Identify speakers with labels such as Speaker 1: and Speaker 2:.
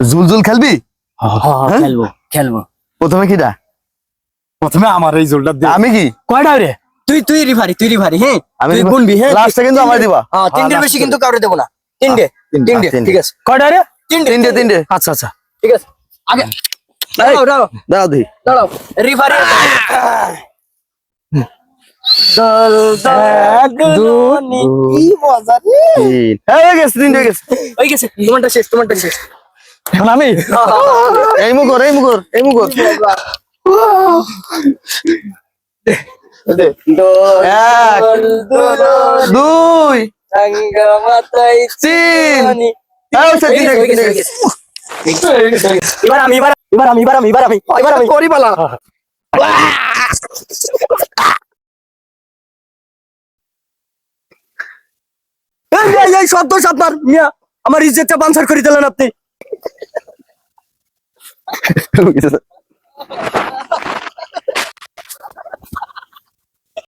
Speaker 1: জুলজুল খেলবি? হ্যাঁ?
Speaker 2: খেলবো খেলবো।
Speaker 1: প্রথমে কিটা?
Speaker 3: প্রথমে আমার এই জোলটা দে।
Speaker 1: আমি কি?
Speaker 2: কয়টা রে? তুই রিফারি হ্যাঁ।
Speaker 1: আমি
Speaker 2: তুই গুনবি হ্যাঁ।
Speaker 1: লাস্টে কিন্তু আমার দিবা।
Speaker 2: হ্যাঁ, তিনটের বেশি কিন্তু কাউরে দেব না। তিনটে তিনটে
Speaker 1: তিনটে।
Speaker 2: ঠিক আছে। কয়টা রে?
Speaker 1: তিনটে।
Speaker 2: আচ্ছা আচ্ছা ঠিক আছে। আগে
Speaker 1: এই,
Speaker 2: দাঁড়াও
Speaker 1: দাঁড়াও দি।
Speaker 2: দাঁড়াও রিফারি দল দল কি মজা রে।
Speaker 1: হয়ে গেছে, তিনটে হয়ে গেছে।
Speaker 2: হয়ে গেছে তোমারটা শেষ।
Speaker 3: এখন আমি
Speaker 1: এই মুখর। এক, দুই,
Speaker 2: গঙ্গা মাতাই
Speaker 1: তিন। এই হচ্ছে তিনটে গেছে।
Speaker 2: এবার আমি
Speaker 1: করি পালা।
Speaker 2: এই শব্দ আপনার মিয়া আমার ইজ্জতটা বানসার করে দিলেন আপনি।